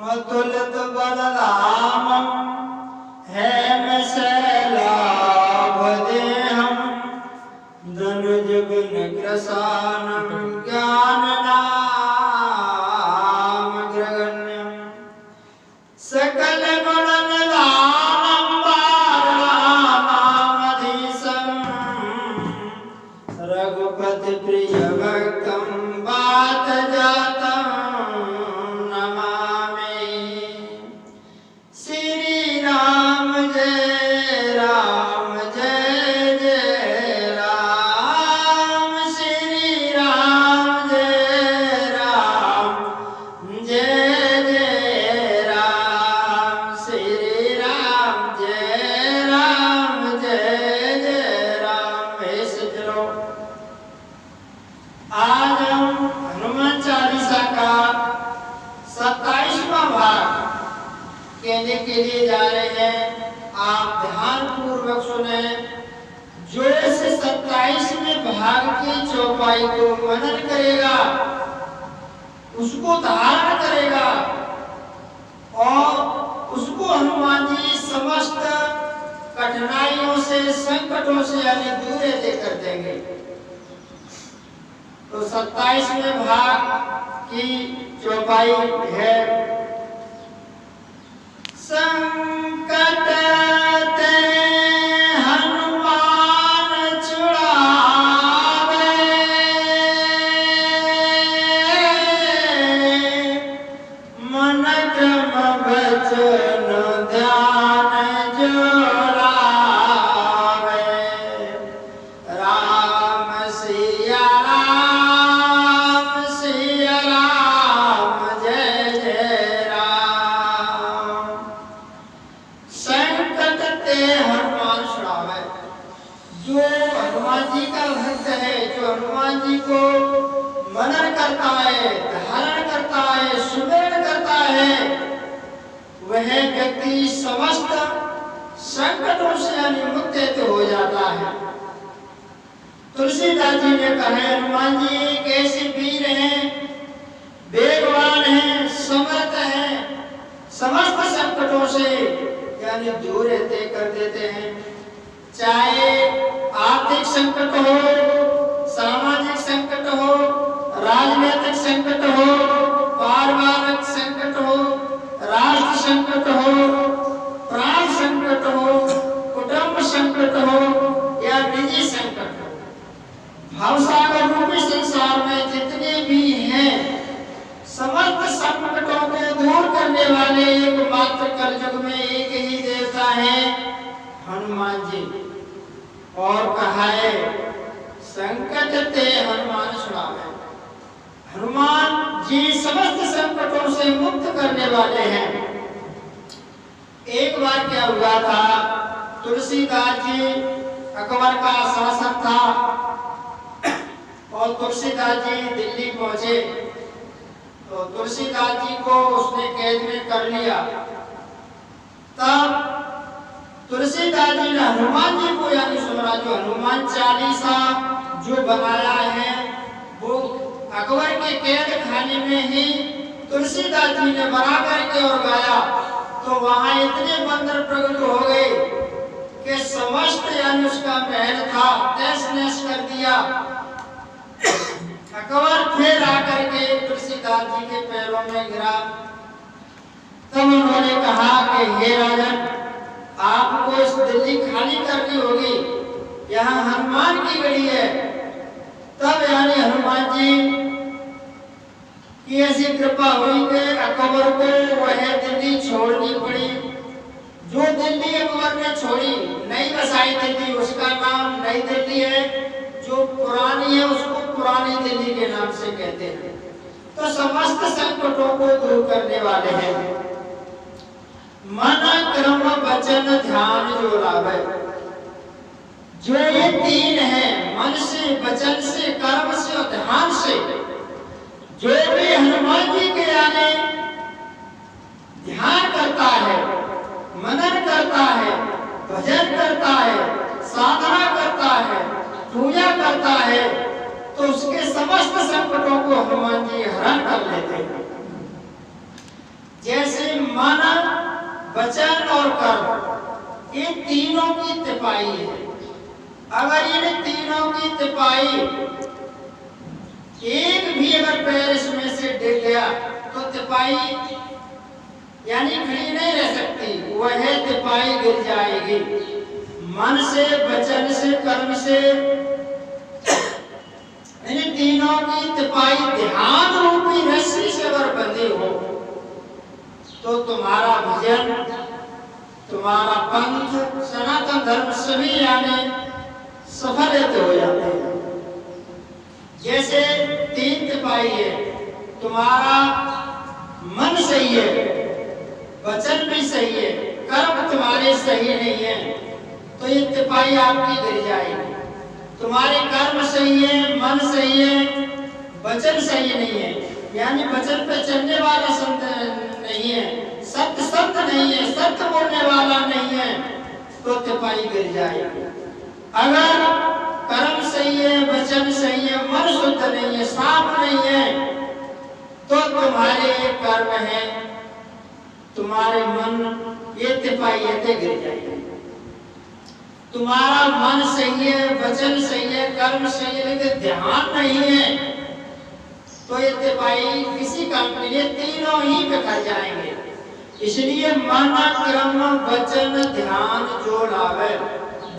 अतुलित बलरामं हेमशैलाभ देहं धनुज गुण कृशानं ज्ञाननामग्रगण्यं सकल गुण निधानं वारणामधीशं रघुपति प्रिय भक्तं वात जातं नमामि। श्री राम जय राम जय जय राम, श्री राम जय राम जय जय राम, श्री राम जय राम। ऐसे चलो आज हम हनुमान चालीसा का 27वां भाग कहने के लिए जा रहे हैं। आप ध्यान पूर्वक सुने। जो इस 27वें भाग की चौपाई को मनन करेगा, उसको धारण करेगा और उसको हनुमान जी समस्त कठिनाइयों से, संकटों से यानी दूर कर देंगे। तो 27वें भाग की चौपाई है। संकट ते हनुमान छुड़ावे, मन क्रम वचन ध्यान जो लावे। राम सिया राम, सिया राम जय जय राम। संकट ते हनुमान छुड़ावे। जो हनुमान जी का भक्त है, जो हनुमान जी को मनन करता है, धारण करता है, सुमिरन करता है, वह व्यक्ति समस्त संकटों से यानी मुक्त हो जाता है। तुलसीदास जी ने कहा है, हनुमान जी कैसे वीर हैं, वेगवान हैं, समर्थ हैं, समस्त संकटों से यानी दूर रहते कर देते हैं। चाहे आर्थिक संकट हो, सामाजिक संकट हो, राजनीतिक संकट हो, पारिवारिक संकट हो, राष्ट्र संकट हो, प्राण संकट हो, कुटुंब संकट हो या निजी संकट हो, भवसागर रूपी संसार में जितने भी हैं, समस्त संकटों को दूर करने वाले एकमात्र कलयुग में एक ही देवता है, हनुमान जी। और कहा है, संकट ते हनुमान छुड़ावे। हनुमान जी समस्त संकटों से मुक्त करने वाले हैं। एक बार क्या हुआ था, तुलसीदास जी, अकबर का शासन था और तुलसीदास जी दिल्ली पहुंचे। तो तुलसीदास जी को उसने कैद में कर लिया। तब तुलसीदास जी ने हनुमान जी को यानी सुना, जो हनुमान चालीसा जो बनाया है वो अकबर के कैद खाने में ही तुलसीदास जी ने बना करके और गाया। तो वहां इतने बंदर प्रकट हो गए कि समस्त यानी उसका महल था तहस नहस कर दिया। अकबर फिर आकर के तुलसीदास जी के पैरों में गिरा। तब उन्होंने कहा कि हे राजन, आपको इस दिल्ली खाली करनी होगी, यहाँ हनुमान की गढ़ी है। तब यानी हनुमान जी की ऐसी कृपा हुई कि अकबर को वह दिल्ली छोड़नी पड़ी। जो दिल्ली अकबर ने छोड़ी, नई बसाई दिल्ली, उसका नाम नई दिल्ली है। जो पुरानी है उसको पुरानी दिल्ली के नाम से कहते हैं। तो समस्त संकटों को दूर करने वाले हैं। मन क्रम वचन ध्यान जो लावे। जो ये तीन है, मन से, वचन से, कर्म से और ध्यान से, जो भी हनुमान जी के यानी ध्यान करता है, मनन करता है, भजन करता है, साधना करता है, पूजा करता है, तो उसके समस्त संकटों को हनुमान जी हरा ग्रहण कर लेते हैं। जैसे मन, वचन और कर्म, इन तीनों की तिपाई है। अगर इन तीनों की तिपाई एक भी अगर पैर इसमें से डिग गया तो तिपाई यानी खड़ी नहीं रह सकती, वह तिपाई गिर जाएगी। मन से, वचन से, कर्म से इन तीनों की तिपाई ध्यान रूपी रस्सी से अगर बंधी हो तो तुम्हारा भजन, तुम्हारा पंथ, सनातन धर्म सभी यानी सफल हो जाते हैं। जैसे तीन तिपाई है, तुम्हारा मन सही है, वचन भी सही है, कर्म तुम्हारे सही नहीं है तो ये तिपाई आपकी गिर जाएगी। तुम्हारे कर्म सही है, मन सही है, वचन सही नहीं है, यानी वचन पे चलने वाला संत नहीं है, सत्य संत नहीं है, सत्य बोलने वाला नहीं है तो तिपाई गिर जाएगी। अगर कर्म सही है, वचन सही है, मन शुद्ध नहीं है, साफ नहीं है तो तुम्हारे कर्म है, तुम्हारे मन, ये तिपाई गिर जाएगी। तुम्हारा मन सही है, वचन सही है, कर्म सही है, लेकिन ध्यान नहीं है तो ये तिपाई किसी काम के लिए तीनों ही बिखर जाएंगे। इसलिए मन, कर्म, वचन, ध्यान जो लावे,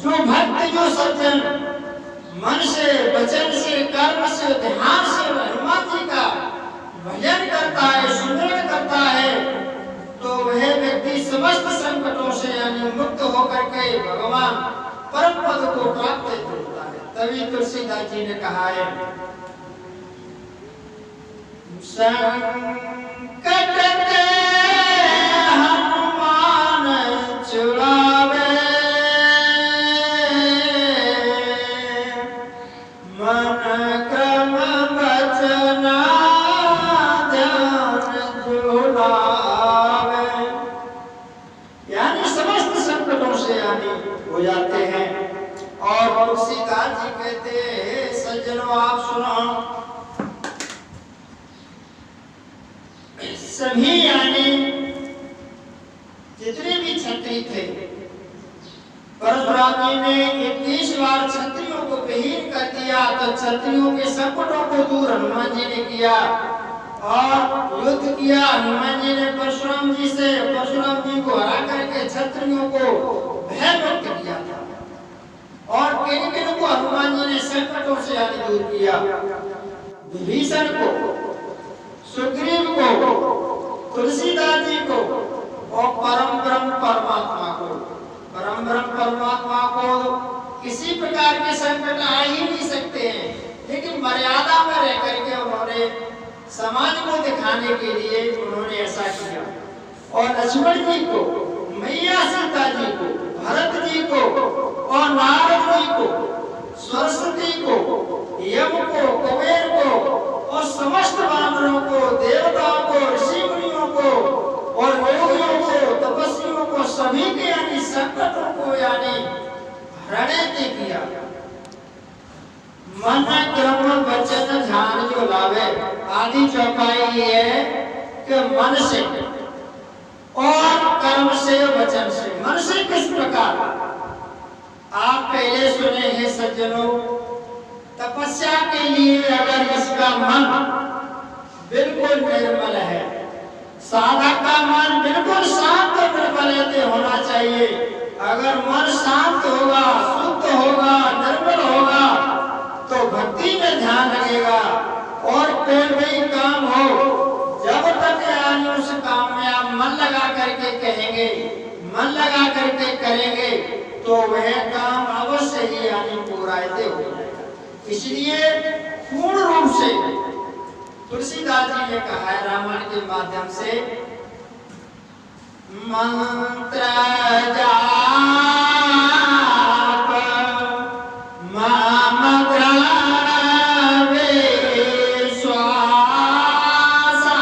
जो भक्त, जो सज्जन मन से, वचन से, कर्म से, ध्यान से हनुमान जी का भजन करता है, सुमिरन करता है तो वह व्यक्ति समस्त संकटों से यानी मुक्त होकर के भगवान परम पद को प्राप्त होता है। तभी तुलसीदास जी ने कहा है, संकट ते हनुमान छुड़ावे, मन क्रम वचन ध्यान जुड़ावे, यानी समस्त संकटों से यानी हो जाते हैं। और तुलसीदास जी कहते हैं, सज्जनों आप सुनो, सभी यानी जितने भी क्षत्रिय थे, परशुराम जी ने 21 बार क्षत्रियों को विहीन कर दिया तो क्षत्रियों के संकटों को दूर हनुमान जी ने किया और युद्ध किया। हनुमान जी ने परशुराम जी से, परशुराम जी को हरा करके क्षत्रियों को भय मुक्त किया था। और किन किन को हनुमान जी ने संकटों से यानी दूर किया, विभीषण को, सुग्रीव को, तुलसीदास जी को और परम ब्रह्म परमात्मा को। परम ब्रह्म परमात्मा को किसी प्रकार के संकट आ ही नहीं सकते हैं, लेकिन मर्यादा में रह करके उन्होंने समाज को दिखाने के लिए उन्होंने ऐसा किया। और लक्ष्मण जी को, मैया सीता जी को, भरत जी को और नारद जी को, सरस्वती को, यम को, कुबेर को और समस्त वानरों को, देवताओं को, ऋषि मुनियों को और योगियों को, तपस्वियों को, सभी के यानी संकटों को यानी हरने किया। मन, कर्म, वचन, ध्यान जो लावे, आदि चौपाई ये है कि मन से और कर्म से, वचन से। मन से किस प्रकार? आप पहले सुने हैं सज्जनों, तपस्या के लिए अगर इसका मन बिल्कुल निर्मल है, साधक का मन बिल्कुल शांत और निर्मल होना चाहिए। अगर मन शांत होगा, शुद्ध होगा, निर्मल होगा तो भक्ति में ध्यान लगेगा। और कोई भी काम हो, जब तक यानी उस काम में आप मन लगा करके कहेंगे, मन लगा करके करेंगे तो वह काम अवश्य ही यानी पूरा हो जाएगा। इसलिए पूर्ण रूप से तुलसीदास जी ने कहा है रामायण के माध्यम से, मंत्र जाप मम द्रवे श्वासा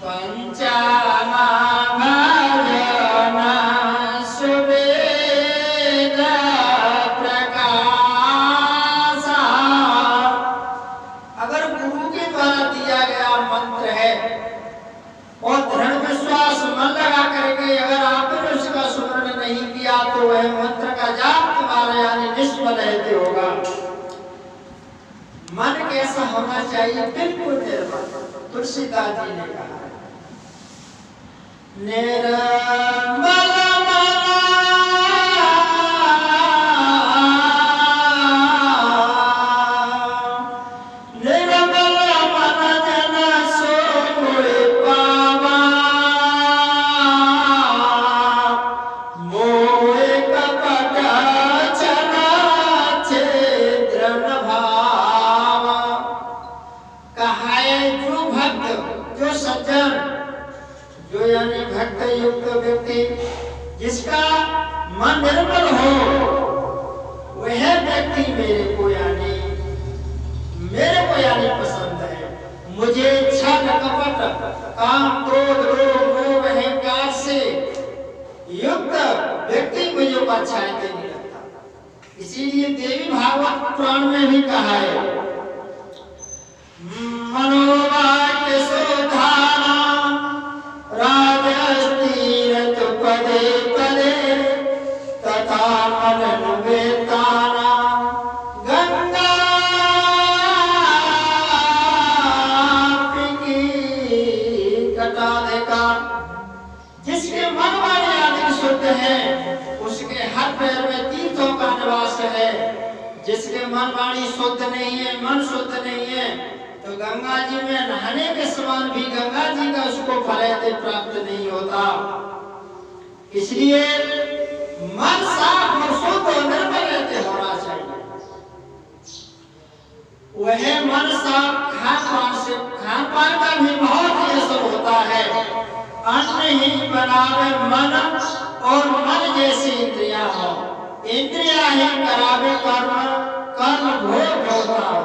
पंचम भजन सुवेद प्रकाशा कैसा होना चाहिए, बिल्कुल निर्मल। तुलसीदास जी ने कहा निर्मल जिसका मन निर्मल हो, वह व्यक्ति मेरे को यानी पसंद है। मुझे छल कपट काम क्रोध लोभ मोह अहंकार से युक्त व्यक्ति मुझे अच्छा नहीं लगता। इसीलिए देवी भागवत पुराण में भी कहा है मनोवाक्य शोधाना राजस्तीरथ पदे पदे तथा मनन वेताना गंगा कटाधिका। जिसके मन वाले आदि शुद्ध है, उसके हर पैर में तीर्थों का निवास है। जिसके मन वाणी शुद्ध नहीं है, मन शुद्ध नहीं है, तो गंगा जी में नहाने के समान भी गंगा जी का उसको फल प्राप्त नहीं होता। इसलिए मन साफ और शुद्ध और निर्मल रहते होना चाहिए। वह मन साफ खान पान का भी बहुत ही असर होता है। अन्न ही बनावे मन और मन जैसी इंद्रिया हो, इंद्रिया ही करावे कर्म, कर्म भोग होता है।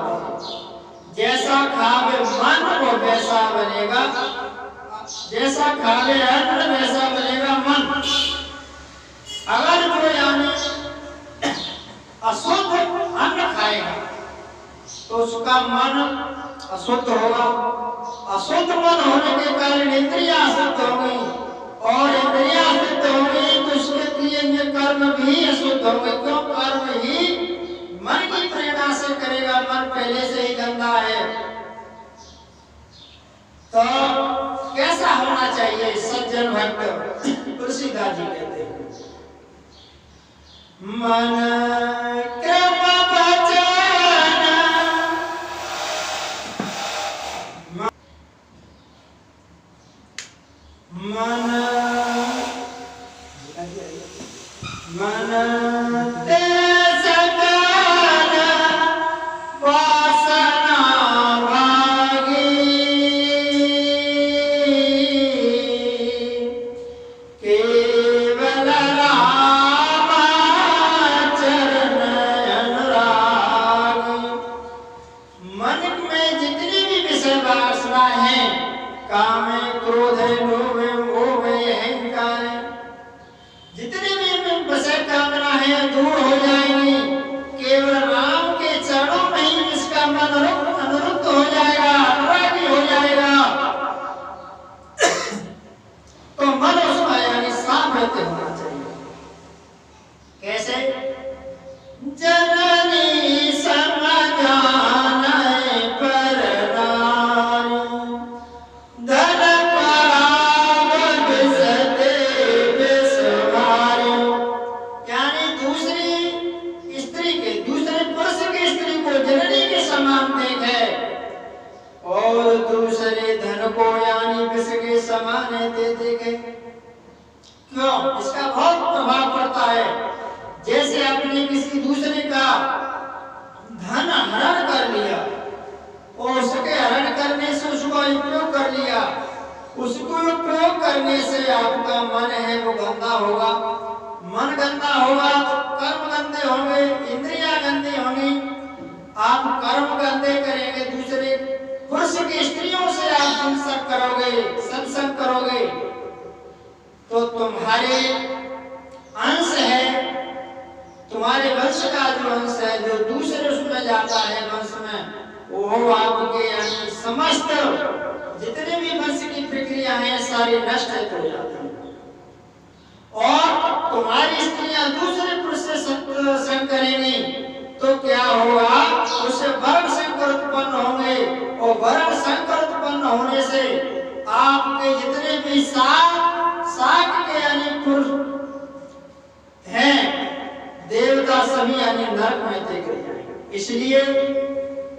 जैसा खावे मन वो वैसा बनेगा, जैसा खावे अन्न वैसा बनेगा मन। अगर जो यानी अशुद्ध अन्न खाएगा तो उसका मन अशुद्ध होगा। अशुद्ध मन होने के कारण इंद्रियां अशुद्ध होंगी, और इंद्रियां अशुद्ध होंगी तो उसके किए हुए कर्म भी अशुद्ध होंगे। क्यों? कर्म ही मन की प्रेरणा से करेगा, मन पहले से ही गंदा है। तो कैसा होना चाहिए सज्जन भक्त? तुलसीदास जी कहते हैं मन क्रम वचन मन ते तो क्या होगा? उससे वर्ग संकर उत्पन्न होंगे।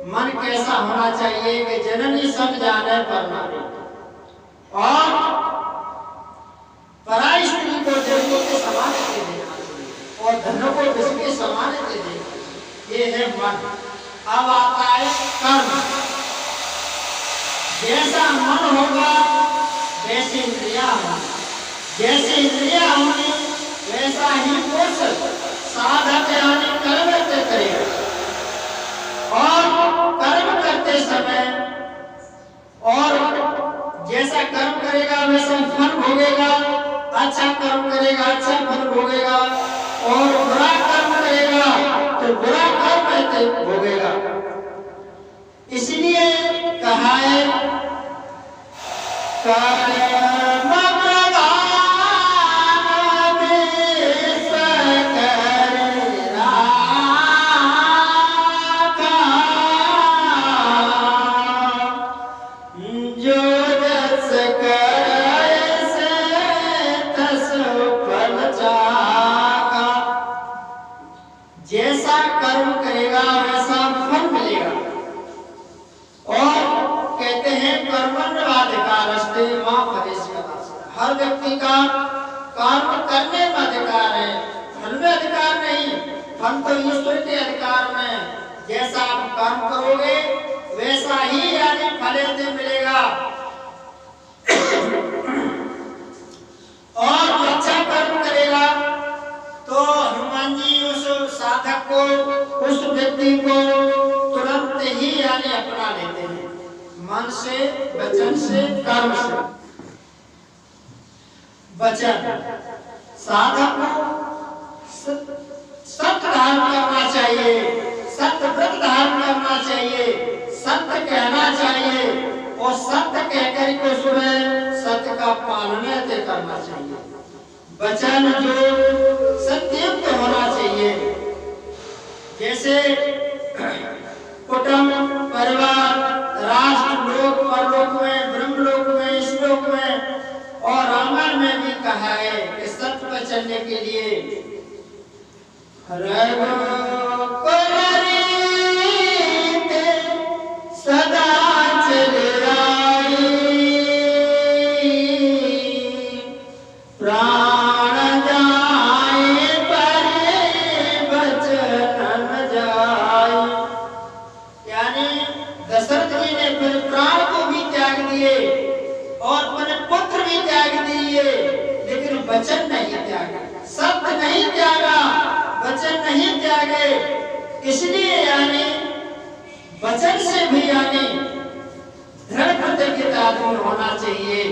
मन कैसा होना चाहिए कि जननी सब जाने पर नारी, और पराई स्त्री को देवों के समान दे देना और धनों को विष के समान दे देना। ये है मन। अब आता है कर्म। जैसा मन होगा वैसे इंद्रियां होंगी, जैसे इंद्रियां होंगी वैसा ही पुरुष साधक यानी कर्म करेगा, और कर्म करते समय और जैसा कर्म करेगा वैसा फल भोगेगा। अच्छा कर्म करेगा अच्छा फल भोगेगा, और बुरा कर्म करेगा तो बुरा कर्म भोगेगा। इसलिए कहा है कर्म जैसा कर्म करेगा वैसा फल मिलेगा। और कहते हैं कर्मण्यवाधिकारस्ते मा फलेषु कदाचन। हर व्यक्ति का कर्म करने में अधिकार है, फल में अधिकार नहीं। फल तो ईश्वर के अधिकार में। जैसा आप कर्म करोगे वैसा ही यानी फल मिलेगा। और अच्छा कर्म करेगा तो हनुमान जी उस साधक को, उस व्यक्ति को तुरंत ही यानी अपना लेते हैं, मन से, वचन से, कर्म से। वचन साधक को सत्य धारण करना चाहिए, सत्य व्रत धारण करना चाहिए, सत्य कहना चाहिए, और सत्य कहकर को सुने, सत्य का पालन करना चाहिए। वचन जो सत्ययुक्त होना चाहिए, जैसे कुटुंब, परिवार, राष्ट्र, लोक, परलोक में, ब्रह्मलोक में, इस लोक में, और रामायण में भी कहा है कि सत्य पर चलने के लिए सदा चले आई प्राण जाए पर बचन न जाए। यानी दशरथ जी ने फिर प्राण को भी त्याग दिए और अपने पुत्र भी त्याग दिए, लेकिन वचन नहीं त्यागा, सत्य नहीं त्यागा, वचन नहीं त्यागे। इसलिए यानी वचन से भी यानी दृढ़ प्रतिज्ञ आदमी होना चाहिए।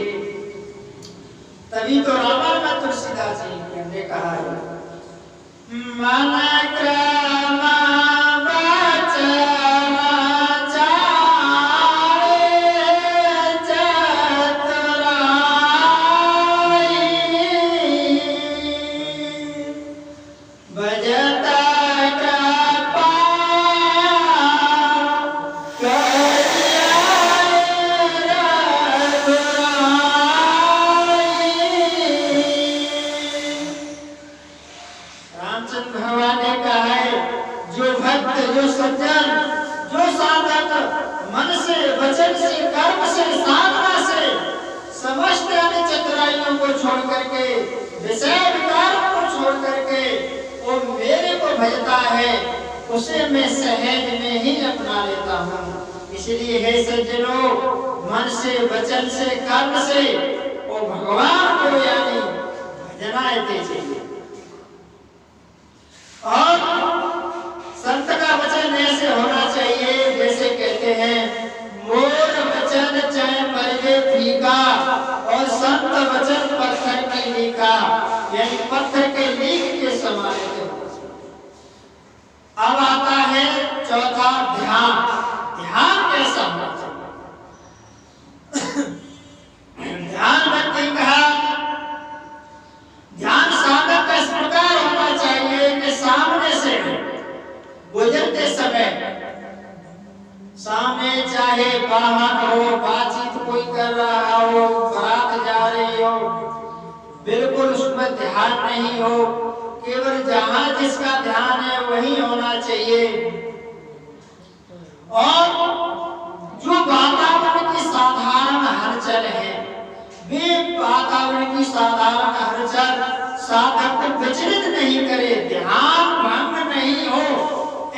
तभी तो रामायण में तुलसीदास जी ने कहा है मन क्रम छोड़ करके, विषय विकार को छोड़ करके वो मेरे को भजता है, उसे मैं सहज में ही अपना लेता हूँ। इसलिए हे सज्जनों, मन से, वचन से, कर्म से वो भगवान को यानी भजना चाहिए। और संत का वचन ऐसे होना चाहिए जैसे कहते हैं मोर वचन चय परिवे फीका, और संत वचन पत्थर की लीका, यानी पत्थर के लीक के समान। अब आता है चौथा ध्यान। ध्यान कैसा होना चाहिए? ध्यान भक्ति कहा, ध्यान साधक का इस प्रकार होना चाहिए कि सामने से गुजरते समय, सामने चाहे वाहन हो, बातचीत कोई कर रहा हो, बारात जा रही हो, बिल्कुल उसमें ध्यान नहीं हो, केवल जहां जिसका ध्यान है वही होना चाहिए। और जो वातावरण की साधारण हलचल है, वे वातावरण की साधारण हलचल साधक को विचलित नहीं करे, ध्यान भंग नहीं हो,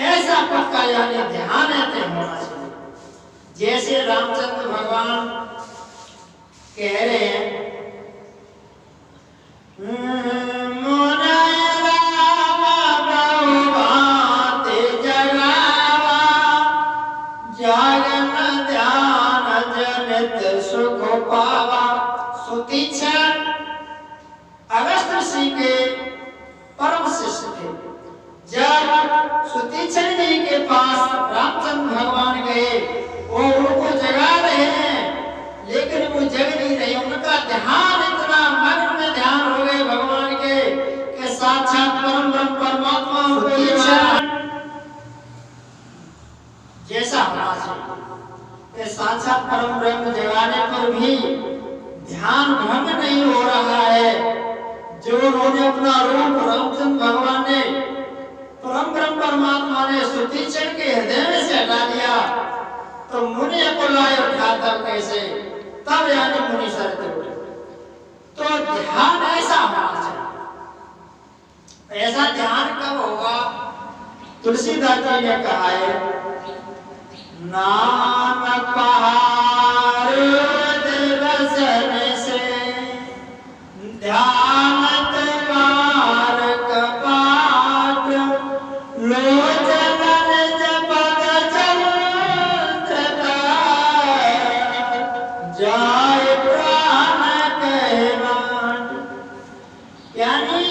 ऐसा पक्का यानी ध्यान ऐसे होना चाहिए। जैसे रामचंद्र भगवान कह रहे हैं, सुख पावा सुतीक्षण अगस्त ऋषि के परम शिष्य थे। जब सुतीक्षण जी के पास रामचंद्र भगवान गए, वो उनको जगा रहे हैं, लेकिन वो जग नहीं रहे, उनका ध्यान इतना मग्न में ध्यान हो गए भगवान के कि साक्षात परम ब्रह्म परमात्मा जैसा होना चाहिए। साक्षात परम ब्रह्म जगाने पर भी ध्यान भंग नहीं हो रहा है। जो उन्होंने अपना रूप रामचंद्र भगवान ने परम ब्रह्म परमात्मा ने सुतीक्षण के हृदय में से हटा दिया, तो मुनि को लाए उठा तब कैसे, तब यानी मुनि शरत हुए। तो ध्यान ऐसा होना चाहिए। ऐसा ध्यान कब होगा? तुलसीदास जी ने कहा है, नाम पहाड़ दिवसन से ध्यान तुम्हार कपाट, लोचन जपद चंद्रता जाय प्राण कहवान। यानी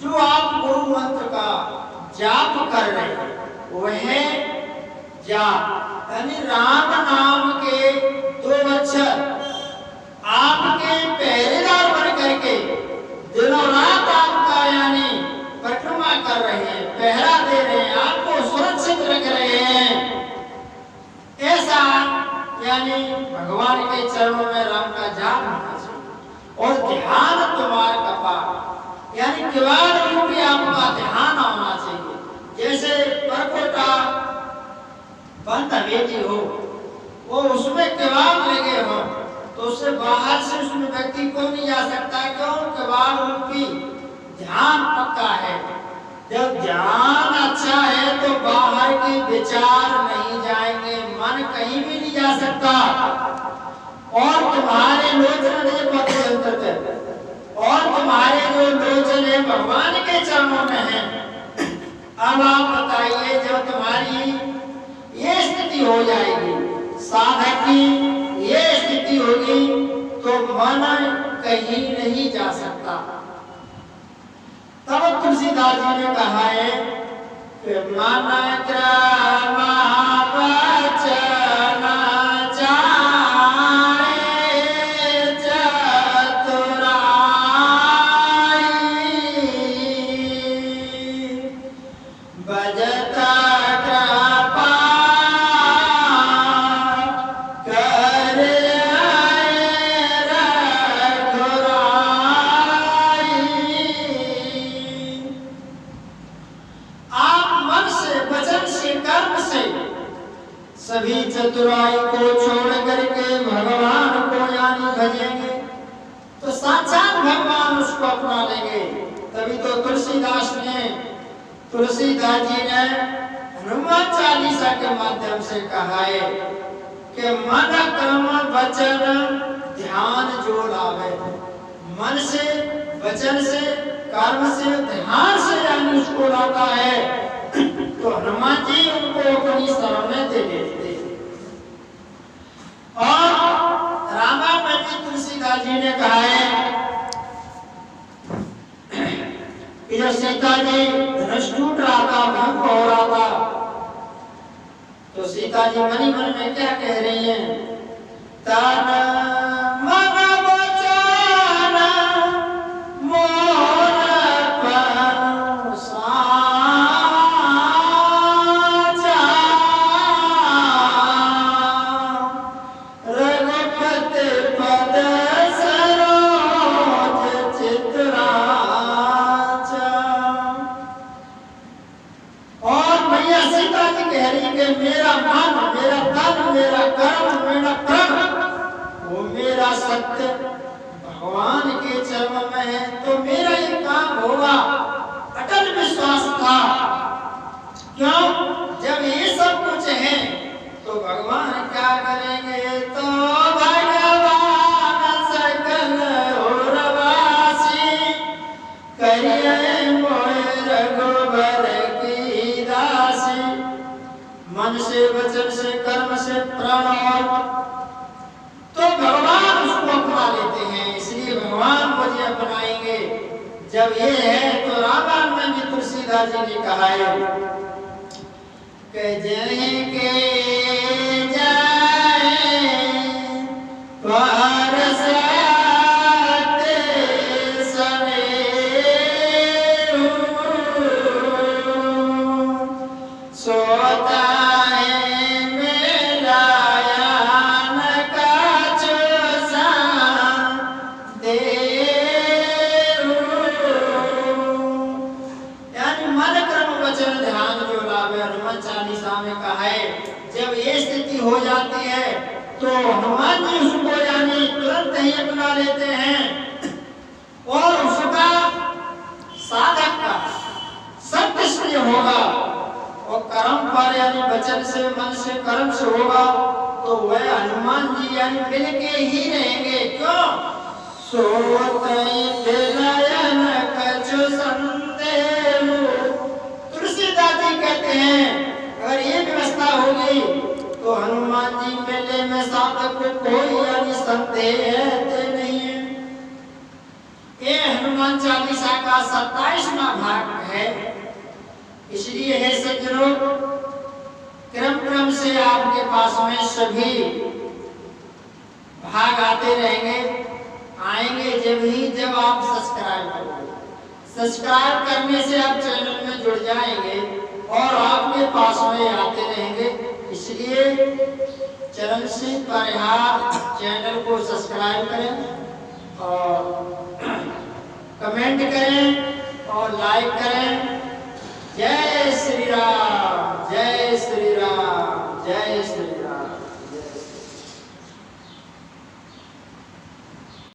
जो आप गुरु मंत्र का जाप कर रहे हैं, वह जाप यानी राम नाम के 2 अक्षर आपके पहरेदार बन करके दिनों रात आपका यानी परिक्रमा कर रहे हैं, पहरा दे रहे हैं, आपको सुरक्षित रख रहे हैं। ऐसा यानी भगवान के चरणों में राम का जाप होना चाहिए। और ध्यान तुम्हार कपाट यानी किवाड़ रूपी आपका ध्यान होना चाहिए। जैसे परकोटा बंद हवेली हो, वो उसमें किवाड़ लगे हो, तो उससे बाहर से उसमें व्यक्ति को नहीं जा सकता। क्यों? किवाड़ रूपी ध्यान पक्का है। जब ध्यान अच्छा है तो बाहर के विचार नहीं जाएंगे, मन कहीं भी नहीं जा सकता। और तुम्हारे लोचन और तुम्हारे जो लोचन है भगवान के चरणों में है। अब आप बताइए, जब तुम्हारी ये स्थिति हो जाएगी, साधक की ये स्थिति होगी, तो मन कहीं नहीं जा सकता। तब तुलसीदास जी ने कहा है कि मन क्रम वचन जाने चतुराई, बजता सभी चतुराई को छोड़ करके भगवान को यानी भजेंगे, तो साक्षात भगवान उसको अपना लेंगे। तभी तो तुलसीदास जी ने हनुमान चालीसा के माध्यम से कहा है कि मन कर्म वचन ध्यान जो लावे। मन से, वचन से, कर्म से, ध्यान से यानी उसको लाता है, तो हनुमान जी उनको अपनी शरण में दे देते। और रामायण में भी तुलसीदास जी ने कहा है कि जब सीता जी धनुष टूट रहा था, भंग हो रहा था, तो सीता जी मन ही मन में क्या कह रही हैं? तन मन वचन मोर पर साचा, रघुपति पद सरोज चितराचा। और मैया सीता जी कह रही कि मेरा मेरा कर्म, मेरा प्रण, वो मेरा सत्य भगवान के चरणों में है, तो मेरा ये काम होगा। अटल विश्वास था। क्यों? जब ये सब कुछ है तो भगवान क्या करेंगे? तो भगवान सकल उर्वासी करिए मोहि रघुबर की दासी। मन से, वचन से, कर्म से, प्राण और तो भगवान उसको अपना लेते हैं। इसलिए भगवान मुझे अपनाएंगे। जब ये है तो रामायण में भी तुलसीदास जी ने कहा है कि जय के जाए पारस हो जाती है तो हनुमान जी उसको यानी तुरंत ही अपना लेते हैं और उसका साधक का सत्य से होगा और कर्म पर यानी वचन से, मन से, कर्म से होगा तो वह हनुमान जी यानी मिल के ही रहेंगे। क्यों? सोतई बिलयन कछु संदेह। तुलसीदास जी कहते हैं अगर ये व्यवस्था होगी तो हनुमान जी मेले में साधक को कोई यानी संदेह नहीं है। ये हनुमान चालीसा का 27वां भाग है। इसलिए है सज्जनों, क्रम से आपके पास में सभी भाग आते रहेंगे, आएंगे जब आप सब्सक्राइब करोगे। सब्सक्राइब करने से आप चैनल में जुड़ जाएंगे और आपके पास में आते रहेंगे। इसलिए चरण सिंह परिहार चैनल को सब्सक्राइब करें और कमेंट करें और लाइक करें। जय श्री राम, जय श्री राम, जय श्री राम।